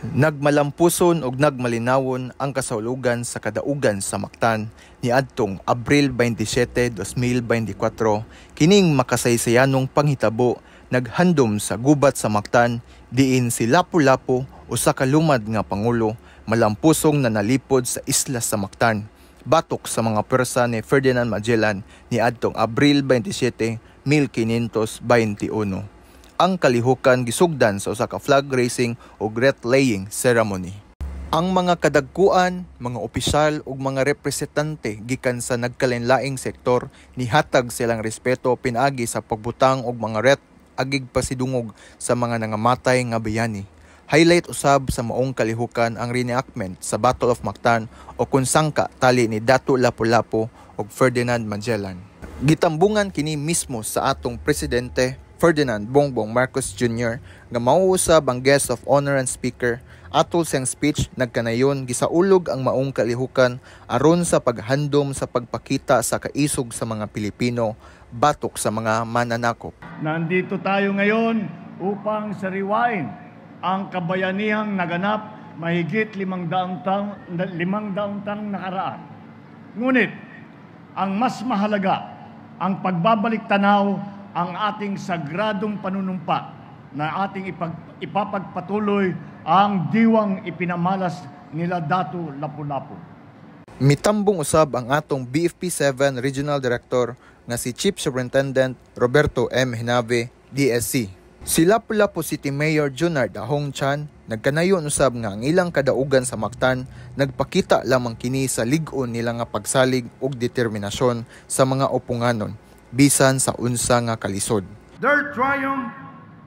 Nagmalampuson ug nagmalinawon ang kasaulogan sa kadaugan sa Mactan niadtong Abril 27, 2024. Kining makasaysayanong panghitabo naghandom sa gubat sa Mactan diin si Lapu-Lapu usa ka lumad nga pangulo malampusong na nalipod sa isla sa Mactan. Batok sa mga pwersa ni Ferdinand Magellan niadtong Abril 27, 1521. Ang kalihukan gisugdan sa usa ka flag raising o wreath laying ceremony. Ang mga kadagkuan, mga opisyal ug mga representante gikan sa nagkalainlaing sektor nihatag silang respeto pinaagi sa pagbutang og mga wreath agig pasidungog sa mga nangamatay nga bayani. Highlight usab sa maong kalihukan ang reenactment sa Battle of Mactan o kung sangka tali ni Dato Lapu-Lapu ug Ferdinand Magellan. Gitambungan kini mismo sa atong presidente Ferdinand Bongbong Marcos Jr. nga mauusab ang guest of honor and speaker. Atol siyang speech nagkanayon gisaulog ang maong kalihukan aron sa paghandom sa pagpakita sa kaisog sa mga Pilipino batok sa mga mananakop. Nandito tayo ngayon upang sariwain ang kabayanihang naganap mahigit 500 taong nakaraan. Ngunit ang mas mahalaga ang pagbabalik tanaw ang ating sagradong panunumpa na ating ipapagpatuloy ang diwang ipinamalas nila Dato Lapu-Lapu. Mitambong usab ang atong BFP7 Regional Director nga si Chief Superintendent Roberto M. Hinave, DSC. Si Lapu-Lapu City Mayor Junard Ahong Chan nagkanayon usab nga ang ilang kadaugan sa Mactan nagpakita lamang kini sa lig-on nila nga pagsalig ug determinasyon sa mga opunganon bisan sa unsa nga kalisod. Their triumph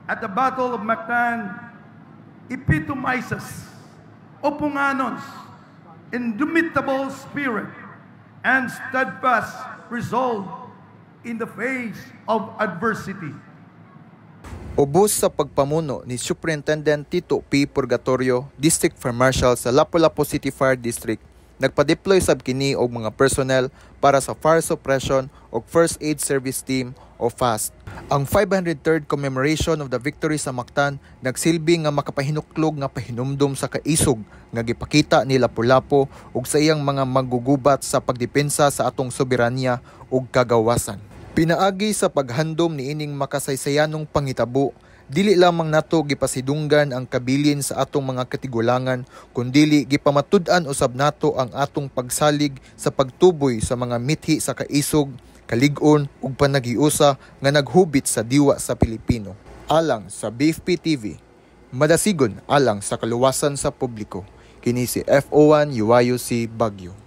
at the Battle of Mactan epitomizes Opunganon's indomitable spirit and steadfast resolve in the face of adversity. Ubos sa pagpamuno ni Superintendent Tito P. Purgatorio, District Fire Marshal sa Lapu-Lapu City Fire District, nagpa-deploy sab kini og mga personnel para sa Fire Suppression o First Aid Service Team o FAST. Ang 503rd commemoration of the victory sa Mactan nagsilbi nga makapahinuklog nga pahinumdom sa kaisog nga gipakita ni Lapu-Lapu ug sa iyang mga maggugubat sa pagdepensa sa atong soberanya ug kagawasan. Pinaagi sa paghandom niining makasaysayanong panghitabo, dili lamang nato gipasidunggan ang kabilin sa atong mga katigulangan, kundili gipamatud-an usab nato ang atong pagsalig sa pagtuboy sa mga mithi sa kaisog, kalig-on ug panagiusa nga naghubit sa diwa sa Pilipino. Alang sa BFP TV, madasigon alang sa kaluwasan sa publiko. Kini si FO1 UIUC Baguio.